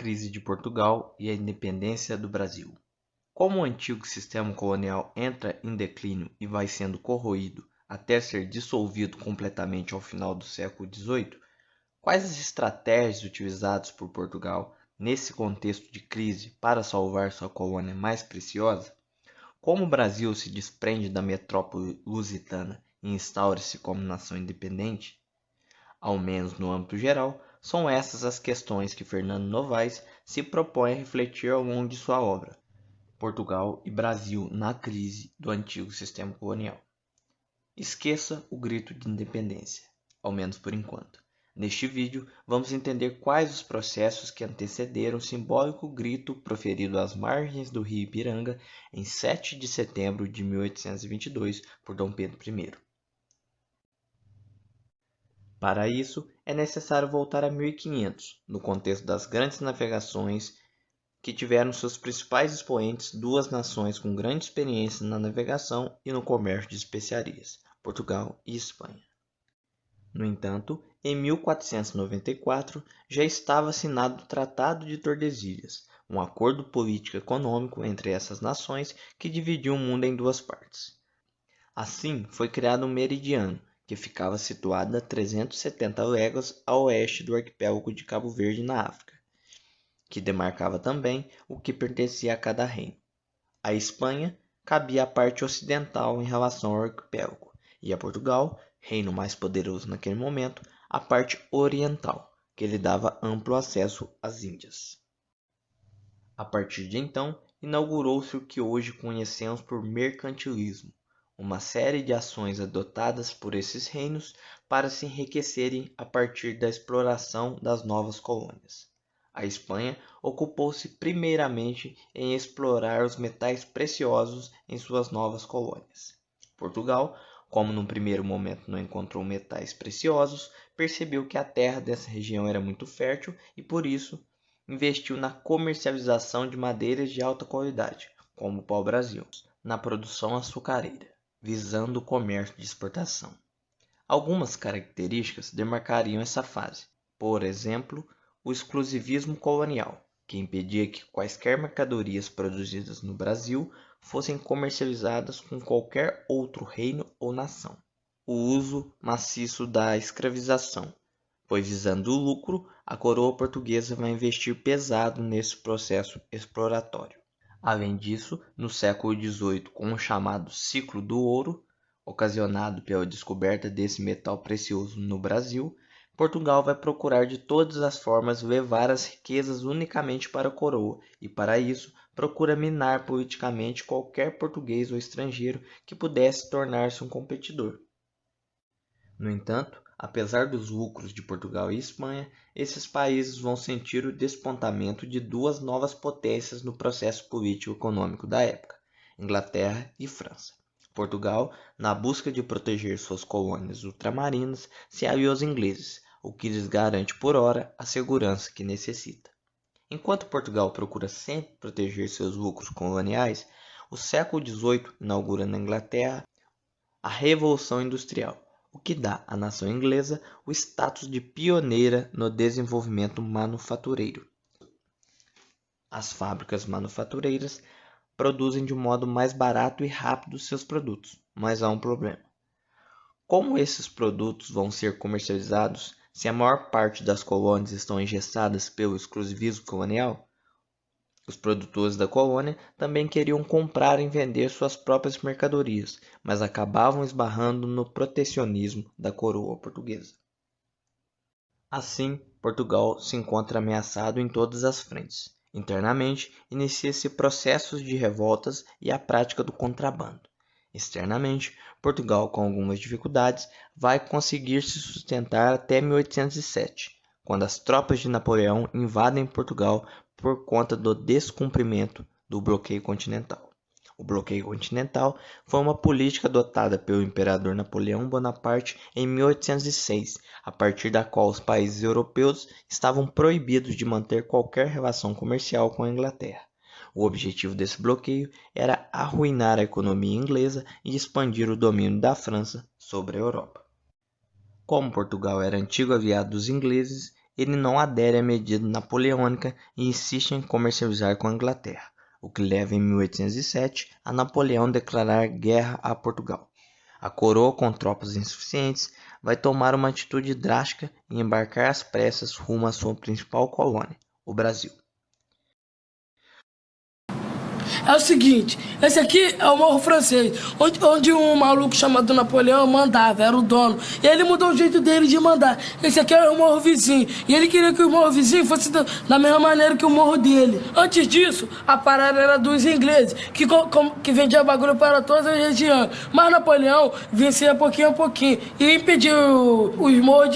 crise de Portugal e a independência do Brasil. Como o antigo sistema colonial entra em declínio e vai sendo corroído até ser dissolvido completamente ao final do século XVIII, quais as estratégias utilizadas por Portugal nesse contexto de crise para salvar sua colônia mais preciosa? Como o Brasil se desprende da metrópole lusitana e instaura-se como nação independente? Ao menos no âmbito geral, são essas as questões que Fernando Novaes se propõe a refletir ao longo de sua obra, Portugal e Brasil na crise do antigo sistema colonial. Esqueça o grito de independência, ao menos por enquanto. Neste vídeo, vamos entender quais os processos que antecederam o simbólico grito proferido às margens do rio Ipiranga em 7 de setembro de 1822 por Dom Pedro I. Para isso, é necessário voltar a 1500, no contexto das grandes navegações que tiveram seus principais expoentes duas nações com grande experiência na navegação e no comércio de especiarias, Portugal e Espanha. No entanto, em 1494 já estava assinado o Tratado de Tordesilhas, um acordo político-econômico entre essas nações que dividiu o mundo em duas partes. Assim, foi criado um meridiano, que ficava situado a 370 léguas a oeste do arquipélago de Cabo Verde, na África, que demarcava também o que pertencia a cada reino. A Espanha cabia a parte ocidental em relação ao arquipélago, e a Portugal, reino mais poderoso naquele momento, a parte oriental, que lhe dava amplo acesso às Índias. A partir de então, inaugurou-se o que hoje conhecemos por mercantilismo, uma série de ações adotadas por esses reinos para se enriquecerem a partir da exploração das novas colônias. A Espanha ocupou-se primeiramente em explorar os metais preciosos em suas novas colônias. Portugal, como num primeiro momento não encontrou metais preciosos, percebeu que a terra dessa região era muito fértil e, por isso, investiu na comercialização de madeiras de alta qualidade, como o pau-brasil, na produção açucareira, visando o comércio de exportação. Algumas características demarcariam essa fase. Por exemplo, o exclusivismo colonial, que impedia que quaisquer mercadorias produzidas no Brasil fossem comercializadas com qualquer outro reino ou nação. O uso maciço da escravização, pois visando o lucro, a coroa portuguesa vai investir pesado nesse processo exploratório. Além disso, no século XVIII, com o chamado Ciclo do Ouro, ocasionado pela descoberta desse metal precioso no Brasil, Portugal vai procurar de todas as formas levar as riquezas unicamente para a coroa e, para isso, procura minar politicamente qualquer português ou estrangeiro que pudesse tornar-se um competidor. No entanto, apesar dos lucros de Portugal e Espanha, esses países vão sentir o despontamento de duas novas potências no processo político-econômico da época, Inglaterra e França. Portugal, na busca de proteger suas colônias ultramarinas, se aliou aos ingleses, o que lhes garante por ora a segurança que necessita. Enquanto Portugal procura sempre proteger seus lucros coloniais, o século XVIII inaugura na Inglaterra a Revolução Industrial, o que dá à nação inglesa o status de pioneira no desenvolvimento manufatureiro. As fábricas manufatureiras produzem de um modo mais barato e rápido seus produtos, mas há um problema. Como esses produtos vão ser comercializados se a maior parte das colônias estão engessadas pelo exclusivismo colonial? Os produtores da colônia também queriam comprar e vender suas próprias mercadorias, mas acabavam esbarrando no protecionismo da coroa portuguesa. Assim, Portugal se encontra ameaçado em todas as frentes. Internamente, inicia-se processos de revoltas e a prática do contrabando. Externamente, Portugal, com algumas dificuldades, vai conseguir se sustentar até 1807, quando as tropas de Napoleão invadem Portugal por conta do descumprimento do bloqueio continental. O bloqueio continental foi uma política adotada pelo imperador Napoleão Bonaparte em 1806, a partir da qual os países europeus estavam proibidos de manter qualquer relação comercial com a Inglaterra. O objetivo desse bloqueio era arruinar a economia inglesa e expandir o domínio da França sobre a Europa. Como Portugal era antigo aliado dos ingleses, ele não adere à medida napoleônica e insiste em comercializar com a Inglaterra, o que leva em 1807 a Napoleão declarar guerra a Portugal. A coroa, com tropas insuficientes, vai tomar uma atitude drástica e embarcar às pressas rumo à sua principal colônia, o Brasil. É o seguinte, esse aqui é o Morro Francês, onde um maluco chamado Napoleão mandava, era o dono. E ele mudou o jeito dele de mandar. Esse aqui era o Morro Vizinho. E ele queria que o Morro Vizinho fosse da mesma maneira que o Morro dele. Antes disso, a parada era dos ingleses, que vendia bagulho para todas as regiões. Mas Napoleão vencia pouquinho a pouquinho e impediu os morros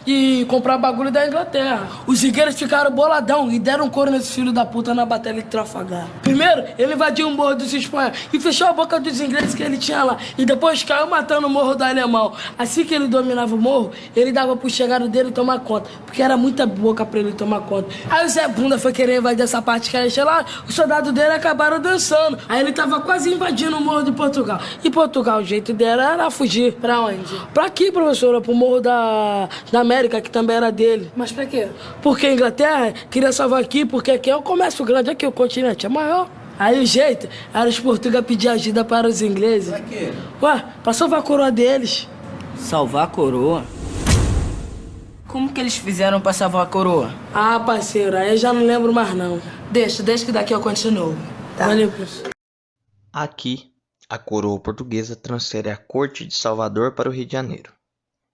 de comprar bagulho da Inglaterra. Os ingleses ficaram boladão e deram couro nesse filho da puta na Batalha de Trafalgar. Primeiro, ele invadiu o Morro dos Espanhóis e fechou a boca dos ingleses que ele tinha lá. E depois caiu matando o Morro do Alemão. Assim que ele dominava o morro, ele dava pro chegado dele tomar conta, porque era muita boca pra ele tomar conta. Aí o Zé Bunda foi querer invadir essa parte que era lá, os soldados dele acabaram dançando. Aí ele tava quase invadindo o Morro de Portugal. E Portugal, o jeito dela era fugir. Pra onde? Pra aqui, professora, pro Morro da América, que também era dele. Mas pra quê? Porque a Inglaterra queria salvar aqui, porque aqui é o comércio grande, aqui o continente é maior. Aí o jeito era os portugueses pedir ajuda para os ingleses. Pra quê? Ué, pra salvar a coroa deles. Salvar a coroa? Como que eles fizeram pra salvar a coroa? Ah, parceiro, aí eu já não lembro mais não. Deixa que daqui eu continuo. Tá. Valeu, professor. Aqui, a coroa portuguesa transfere a corte de Salvador para o Rio de Janeiro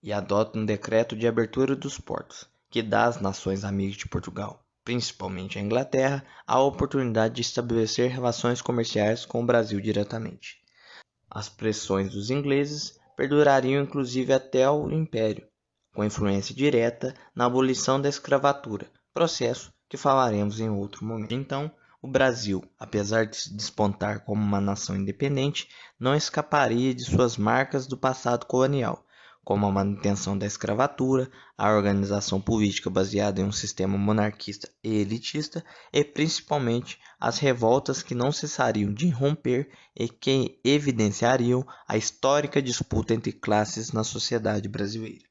e adota um decreto de abertura dos portos, que dá às nações amigas de Portugal, principalmente a Inglaterra, a oportunidade de estabelecer relações comerciais com o Brasil diretamente. As pressões dos ingleses perdurariam inclusive até o Império, com influência direta na abolição da escravatura, processo que falaremos em outro momento. Então, o Brasil, apesar de se despontar como uma nação independente, não escaparia de suas marcas do passado colonial, como a manutenção da escravatura, a organização política baseada em um sistema monarquista e elitista, e principalmente as revoltas que não cessariam de irromper e que evidenciariam a histórica disputa entre classes na sociedade brasileira.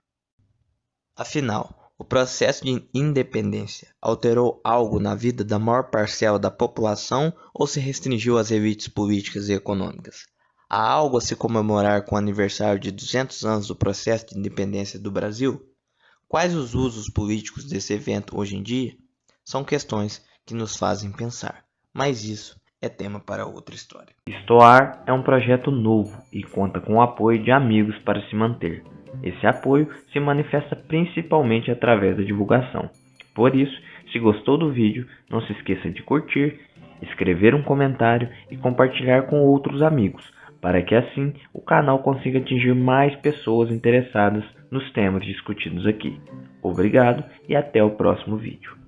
Afinal, o processo de independência alterou algo na vida da maior parcela da população ou se restringiu às elites políticas e econômicas? Há algo a se comemorar com o aniversário de 200 anos do processo de independência do Brasil? Quais os usos políticos desse evento hoje em dia? São questões que nos fazem pensar, mas isso é tema para outra história. Estoar é um projeto novo e conta com o apoio de amigos para se manter. Esse apoio se manifesta principalmente através da divulgação. Por isso, se gostou do vídeo, não se esqueça de curtir, escrever um comentário e compartilhar com outros amigos, para que assim o canal consiga atingir mais pessoas interessadas nos temas discutidos aqui. Obrigado e até o próximo vídeo.